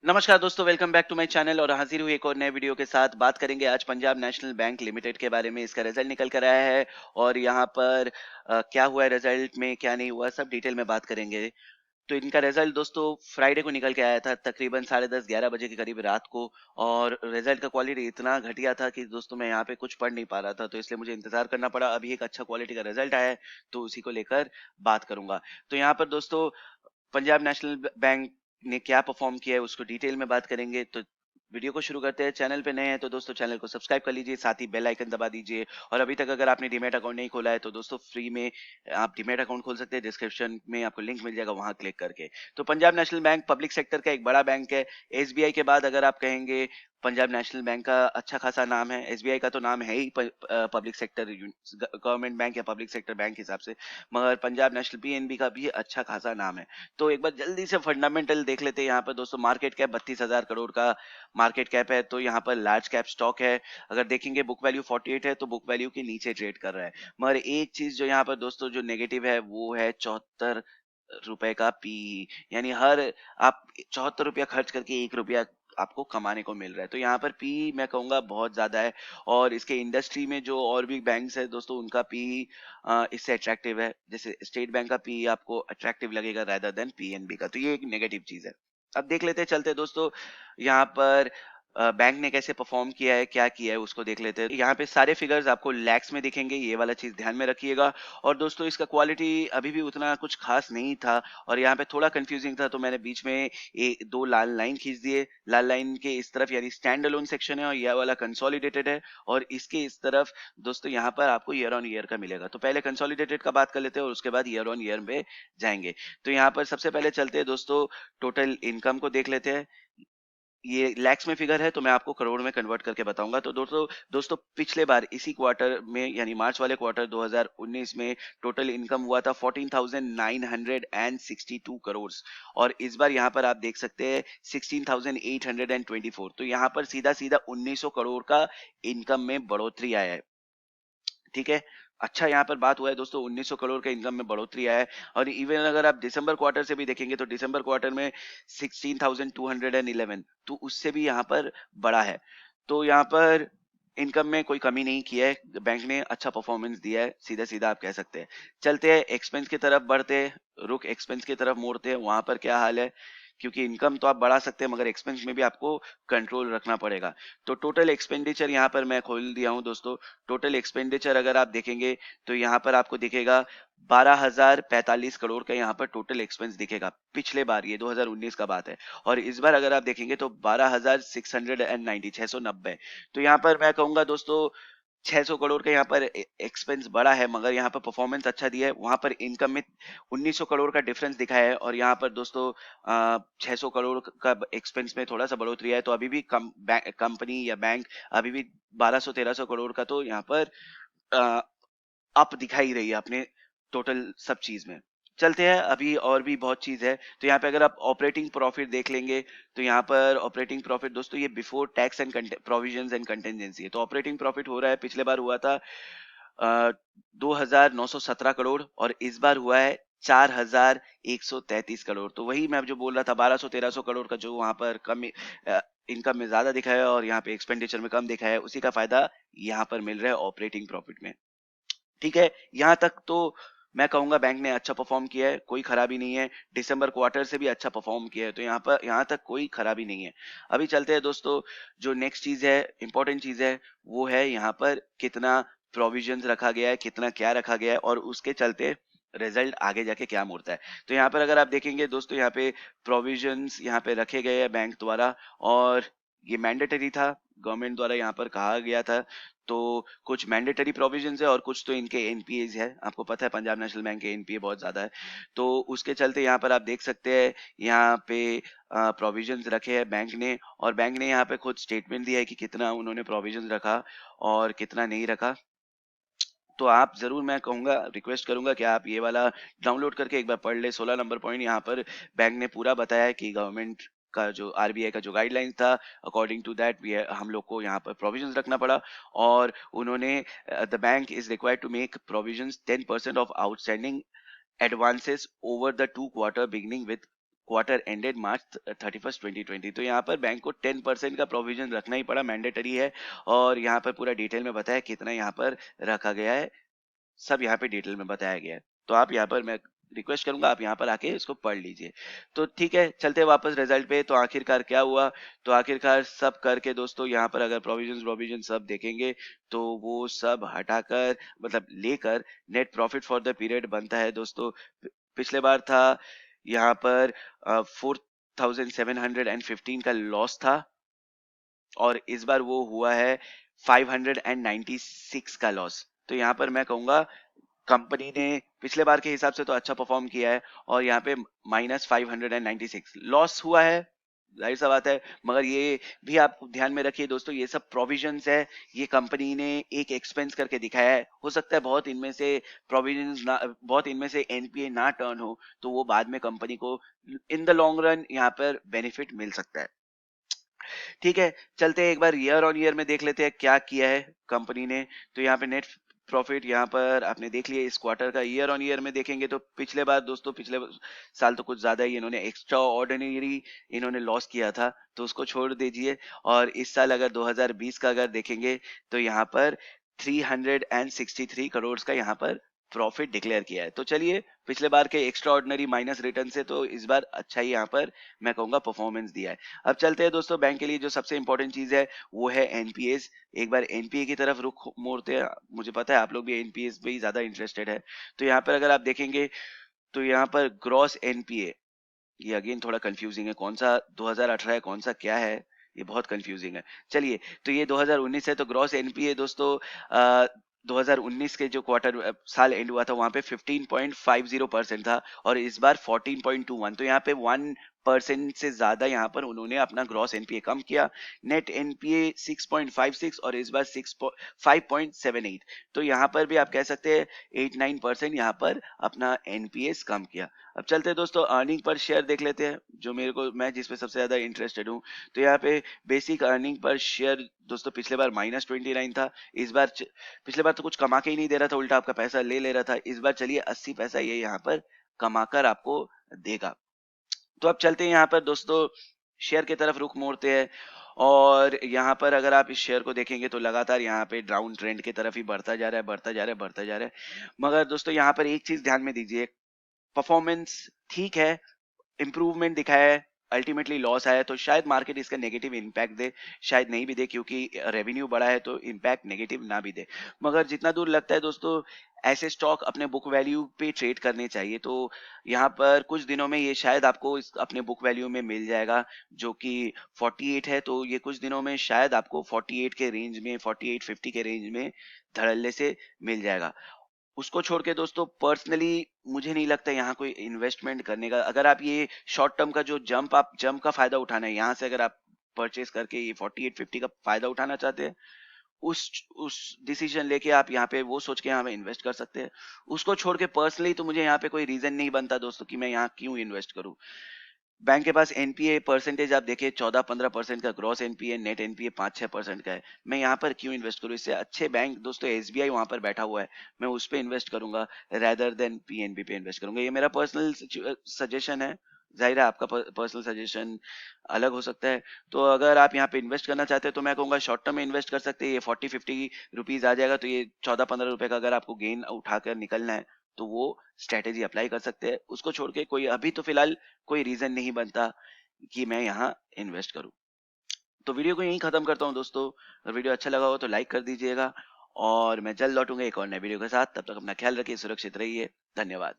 नमस्कार दोस्तों, welcome back to my channel और हाजिर हुई एक और नए वीडियो के साथ। बात करेंगे आज पंजाब नेशनल बैंक लिमिटेड के बारे में। इसका रिजल्ट निकल कर आया है और यहाँ पर क्या हुआ है रिजल्ट में, क्या नहीं हुआ, सब डिटेल में बात करेंगे। तो इनका रिजल्ट दोस्तों फ्राइडे को निकल के आया था, तकरीबन 10:30-11 बजे के करीब रात को। और रिजल्ट का क्वालिटी इतना घटिया था कि दोस्तों मैं यहाँ पे कुछ पढ़ नहीं पा रहा था, तो इसलिए मुझे इंतजार करना पड़ा। अभी एक अच्छा क्वालिटी का रिजल्ट आया है, तो उसी को लेकर बात करूंगा। तो यहाँ पर दोस्तों पंजाब नेशनल बैंक ने क्या परफॉर्म किया है उसको डिटेल में बात करेंगे। तो वीडियो को शुरू करते हैं। चैनल पे नए हैं तो दोस्तों चैनल को सब्सक्राइब कर लीजिए, साथ ही बेल आइकन दबा दीजिए। और अभी तक अगर आपने डीमैट अकाउंट नहीं खोला है तो दोस्तों फ्री में आप डीमैट अकाउंट खोल सकते हैं। डिस्क्रिप्शन में आपको लिंक मिल जाएगा, वहां क्लिक करके। तो Punjab national bank public sector का एक बड़ा बैंक है। एसबीआई के बाद अगर आप कहेंगे पंजाब नेशनल बैंक का अच्छा खासा नाम है। एसबीआई का तो नाम है ही पब्लिक सेक्टर गवर्नमेंट बैंक या पब्लिक सेक्टर बैंक हिसाब से, मगर पंजाब नेशनल पीएनबी का भी अच्छा खासा नाम है। तो एक बार जल्दी से फंडामेंटल देख लेते हैं। यहाँ पर दोस्तों मार्केट कैप 32,000 करोड़ का मार्केट कैप है, तो यहाँ पर लार्ज कैप स्टॉक है। अगर देखेंगे बुक वैल्यू 48 है, तो बुक वैल्यू के नीचे ट्रेड कर रहा है। मगर एक चीज जो यहाँ पर दोस्तों जो नेगेटिव है वो है 74 रुपए का पी। यानी हर आप 74 रुपया खर्च करके 1 रुपया आपको कमाने को मिल रहा है। तो यहाँ पर पी मैं कहूंगा बहुत ज्यादा है। और इसके इंडस्ट्री में जो और भी बैंक्स है दोस्तों, उनका पी इससे अट्रैक्टिव है। जैसे स्टेट बैंक का पी आपको अट्रैक्टिव लगेगा rather देन पीएनबी का। तो ये एक नेगेटिव चीज है। अब देख लेते हैं, चलते हैं दोस्तों यहाँ पर बैंक ने कैसे परफॉर्म किया है, क्या किया है उसको देख लेते हैं। यहाँ पे सारे फिगर्स आपको लैक्स में दिखेंगे, ये वाला चीज ध्यान में रखिएगा। और दोस्तों इसका क्वालिटी अभी भी उतना कुछ खास नहीं था, और यहाँ पे थोड़ा कंफ्यूजिंग था, तो मैंने बीच में दो लाल लाइन खींच दिए। लाल लाइन के इस तरफ यानी स्टैंड अलोन सेक्शन है और यह वाला कंसोलिडेटेड है, और इसके इस तरफ दोस्तों यहाँ पर आपको ईयर ऑन ईयर का मिलेगा। तो पहले कंसोलिडेटेड का बात कर लेते हैं और उसके बाद ईयर ऑन ईयर में जाएंगे। तो यहाँ पर सबसे पहले चलते हैं दोस्तों, टोटल इनकम को देख लेते हैं। ये लैक्स में फिगर है, तो मैं आपको करोड़ में कन्वर्ट करके बताऊंगा। तो दोस्तों दोस्तों पिछले बार इसी क्वार्टर में यानी मार्च वाले क्वार्टर 2019 में टोटल इनकम हुआ था 14,962 करोड़। और इस बार यहाँ पर आप देख सकते हैं 16,824। तो यहाँ पर सीधा सीधा 1900 करोड़ का इनकम में बढ़ोतरी आया है। ठीक है, अच्छा यहाँ पर बात हुआ है दोस्तों, 1900 करोड़ का इनकम में बढ़ोतरी आया है। और इवन अगर आप दिसंबर क्वार्टर से भी देखेंगे तो दिसंबर क्वार्टर में 16,211, तो उससे भी यहाँ पर बड़ा है। तो यहाँ पर इनकम में कोई कमी नहीं की है, बैंक ने अच्छा परफॉर्मेंस दिया है, सीधा सीधा आप कह सकते हैं। चलते हैं एक्सपेंस की तरफ बढ़ते हैं, रुक एक्सपेंस की तरफ मोड़ते हैं, वहां पर क्या हाल है। क्योंकि इनकम तो आप बढ़ा सकते हैं मगर एक्सपेंस में भी आपको कंट्रोल रखना पड़ेगा। तो टोटल एक्सपेंडिचर यहाँ पर मैं खोल दिया हूँ दोस्तों। टोटल एक्सपेंडिचर अगर आप देखेंगे तो यहाँ पर आपको दिखेगा 12,045 करोड़ का यहाँ पर टोटल एक्सपेंस दिखेगा। पिछले बार ये 2019 का बात है। और इस बार अगर आप देखेंगे तो 12,690 690। तो यहाँ पर मैं कहूंगा दोस्तों 600 करोड़ का यहाँ पर एक्सपेंस बड़ा है, मगर यहाँ पर परफॉर्मेंस अच्छा दिया है। वहां पर इनकम में 1900 करोड़ का डिफरेंस दिखा है, और यहाँ पर दोस्तों 600 करोड़ का एक्सपेंस में थोड़ा सा बढ़ोतरी है। तो अभी भी कंपनी या बैंक अभी भी 1200-1300 करोड़ का तो यहाँ पर अप दिखाई रही है अपने टोटल सब चीज में। चलते हैं, अभी और भी बहुत चीज है। तो यहाँ पे अगर आप ऑपरेटिंग प्रॉफिट देख लेंगे तो यहाँ पर ऑपरेटिंग प्रॉफिट दोस्तों ये before tax and provisions and contingency है। तो ऑपरेटिंग प्रॉफिट हो रहा है, पिछले बार हुआ था 2,917 करोड़, और इस बार हुआ है 4,133 करोड़। तो वही मैं जो बोल रहा था 1200-1300 करोड़ का जो वहां पर कम इनकम में ज्यादा दिखा है और यहाँ पे एक्सपेंडिचर में कम दिखा है, उसी का फायदा यहाँ पर मिल रहा है ऑपरेटिंग प्रॉफिट में। ठीक है, यहाँ तक तो मैं कहूंगा बैंक ने अच्छा परफॉर्म किया है, कोई खराबी नहीं है। दिसंबर क्वार्टर से भी अच्छा परफॉर्म किया है, तो यहाँ तक कोई खराबी नहीं है। अभी चलते हैं दोस्तों, जो नेक्स्ट चीज है, इंपॉर्टेंट चीज है, वो है यहाँ पर कितना प्रोविजंस रखा गया है, कितना क्या रखा गया है, और उसके चलते रिजल्ट आगे जाके क्या मुड़ता है। तो यहाँ पर अगर आप देखेंगे दोस्तों, यहाँ पे प्रोविजंस यहाँ पे रखे गए हैं बैंक द्वारा, और ये मैंडेटरी था, गवर्नमेंट द्वारा यहाँ पर कहा गया था। तो कुछ मैंडेटरी प्रोविजंस है और कुछ तो इनके एनपीएज है। आपको पता है पंजाब नेशनल बैंक के एनपीए बहुत ज्यादा है, तो उसके चलते यहाँ पर आप देख सकते हैं यहाँ पे प्रोविजंस रखे हैं बैंक ने। और बैंक ने यहाँ पे खुद स्टेटमेंट दिया है कि कितना उन्होंने प्रोविजंस रखा और कितना नहीं रखा। तो आप जरूर, मैं कहूंगा, रिक्वेस्ट करूंगा कि आप ये वाला डाउनलोड करके एक बार पढ़ ले। 16 नंबर पॉइंट यहाँ पर बैंक ने पूरा बताया है कि गवर्नमेंट का जो आरबीआई का जो गाइडलाइंस था, अकॉर्डिंग टू दैट भी हम लोग को यहाँ पर प्रोविजंस रखना पड़ा। और उन्होंने the bank is required to make provisions 10% of outstanding advances over the 2 quarter beginning with quarter ended March 31 2020। तो यहाँ पर बैंक को 10% का प्रोविजन रखना ही पड़ा, मैंडेटरी है। और यहाँ पर पूरा डिटेल में बताया कितना यहाँ पर रखा गया है, सब यहाँ पे डिटेल में बताया गया है। तो आप यहाँ पर, मैं रिक्वेस्ट करूंगा आप यहाँ पर आके इसको पढ़ लीजिए। तो ठीक है, चलते हैं वापस रिजल्ट पे। तो आखिरकार क्या हुआ, तो आखिरकार सब करके दोस्तों यहाँ पर अगर प्रोविजन सब देखेंगे तो वो सब हटाकर, मतलब लेकर, net profit for the period बनता है दोस्तों। पिछले बार था यहाँ पर 4715 का लॉस था, और इस बार वो हुआ है 596 का लॉस। तो यहाँ पर मैं कहूंगा कंपनी ने पिछले बार के हिसाब से तो अच्छा परफॉर्म किया है, और यहाँ पे -596 लॉस हुआ है, जाहिर सा बात है। मगर ये भी आप ध्यान में रखिए दोस्तों, ये सब प्रोविजंस है, ये कंपनी ने एक एक्सपेंस करके दिखाया है। हो सकता है बहुत इनमें से प्रोविजंस ना, बहुत इनमें से एनपीए ना टर्न हो, तो वो बाद में कंपनी को इन द लॉन्ग रन यहाँ पर बेनिफिट मिल सकता है। ठीक है, चलते हैं एक बार ईयर ऑन ईयर में देख लेते हैं क्या किया है कंपनी ने। तो यहाँ पे नेट प्रॉफिट यहाँ पर आपने देख लिया, इस क्वार्टर का ईयर ऑन ईयर में देखेंगे तो पिछले बार दोस्तों, पिछले साल तो कुछ ज्यादा ही इन्होंने एक्स्ट्रा ऑर्डिनरी इन्होंने लॉस किया था, तो उसको छोड़ दीजिए। और इस साल अगर 2020 का अगर देखेंगे तो यहाँ पर 363 करोड़ का यहाँ पर प्रॉफिट डिक्लेयर किया है। तो चलिए, पिछले बार के एक्स्ट्रा ऑर्डिनरी माइनस रिटर्न से तो इस बार अच्छा ही यहाँ पर मैं कहूंगा परफॉर्मेंस दिया है। अब चलते हैं दोस्तों, बैंक के लिए जो सबसे इंपॉर्टेंट चीज है वो है एनपीएस। एक बार एनपीए की तरफ रुख मोड़ते हैं, मुझे पता है आप लोग भी एनपीएस पे ही ज्यादा इंटरेस्टेड है। तो यहाँ पर अगर आप देखेंगे तो यहाँ पर ग्रॉस एनपीए, ये अगेन थोड़ा कंफ्यूजिंग है, कौन सा 2018 है कौन सा क्या है, ये बहुत कंफ्यूजिंग है। चलिए, तो ये 2019 है, तो ग्रॉस एनपीए दोस्तों 2019 के जो क्वार्टर साल एंड हुआ था वहां पे 15.50% था, और इस बार 14.21। तो यहाँ पे 1% से ज्यादा यहाँ पर उन्होंने अपना ग्रॉस एनपीए कम किया। नेट एनपीए 6.56 और इस बार 5.78। तो यहाँ पर भी आप कह सकते हैं 8-9% यहाँ पर अपना एनपीएस कम किया। अब चलते हैं दोस्तों, अर्निंग पर शेयर देख लेते हैं, जो मैं जिस पे सबसे ज्यादा इंटरेस्टेड हूँ। तो यहाँ पे बेसिक अर्निंग पर शेयर दोस्तों पिछले बार -29 था। इस बार पिछले बार तो कुछ कमा के ही नहीं दे रहा था, उल्टा आपका पैसा ले ले रहा था। इस बार चलिए 80 पैसा ये यहाँ पर कमाकर आपको देगा। तो अब चलते हैं यहाँ पर दोस्तों, शेयर की तरफ रुख मोड़ते हैं। और यहाँ पर अगर आप इस शेयर को देखेंगे तो लगातार यहाँ पे डाउन ट्रेंड की तरफ ही बढ़ता जा रहा है, बढ़ता जा रहा है, बढ़ता जा रहा है। मगर दोस्तों यहाँ पर एक चीज ध्यान में दीजिए, परफॉर्मेंस ठीक है, इंप्रूवमेंट दिखाया है, अल्टीमेटली लॉस आया है, तो शायद मार्केट इसका नेगेटिव इम्पैक्ट दे, शायद नहीं भी दे, क्योंकि रेवेन्यू बढ़ा है तो इम्पैक्ट नेगेटिव ना भी दे। मगर जितना दूर लगता है दोस्तों, ऐसे स्टॉक अपने बुक वैल्यू पे ट्रेड करने चाहिए। तो यहाँ पर कुछ दिनों में ये शायद आपको अपने बुक वैल्यू में मिल जाएगा, जो कि 48 है। तो ये कुछ दिनों में शायद आपको 48 के रेंज में, 48-50 के रेंज में धड़ल्ले से मिल जाएगा। उसको छोड़ के दोस्तों, पर्सनली मुझे नहीं लगता यहाँ कोई इन्वेस्टमेंट करने का। अगर आप ये शॉर्ट टर्म का जो जंप का फायदा उठाना है, यहाँ से अगर आप परचेस करके ये 48-50 का फायदा उठाना चाहते हैं, उस डिसीजन लेके आप यहाँ पे वो सोच के यहाँ पे इन्वेस्ट कर सकते हैं। उसको छोड़ के पर्सनली तो मुझे यहाँ पे कोई रीजन नहीं बनता दोस्तों कि मैं यहाँ क्यों इन्वेस्ट करूँ। बैंक के पास एनपीए परसेंटेज आप देखिए 14-15% का ग्रॉस एनपीए, नेट एनपीए 5-6% का है। मैं यहाँ पर क्यों इन्वेस्ट करूँ, इससे अच्छे बैंक दोस्तों एसबीआई वहां पर बैठा हुआ है, मैं उस पे इन्वेस्ट करूंगा रेदर देन पीएनबी पे इन्वेस्ट करूंगा। ये मेरा पर्सनल सजेशन है, जाहिर है आपका पर्सनल सजेशन अलग हो सकता है। तो अगर आप यहाँ पे इन्वेस्ट करना चाहते हैं तो मैं कहूंगा शॉर्ट टर्म में इन्वेस्ट कर सकते हैं। ये 40-50 रुपीज आ जाएगा, तो ये 14-15 रुपए का अगर आपको गेन उठाकर निकलना है तो वो स्ट्रेटेजी अप्लाई कर सकते हैं। उसको छोड़ के कोई अभी तो फिलहाल कोई रीजन नहीं बनता कि मैं यहाँ इन्वेस्ट करूँ। तो वीडियो को यहीं खत्म करता हूँ दोस्तों। अगर वीडियो अच्छा लगा हो तो लाइक कर दीजिएगा, और मैं जल्द लौटूंगा एक और नए वीडियो के साथ। तब तक अपना ख्याल रखिए, सुरक्षित रहिए। धन्यवाद।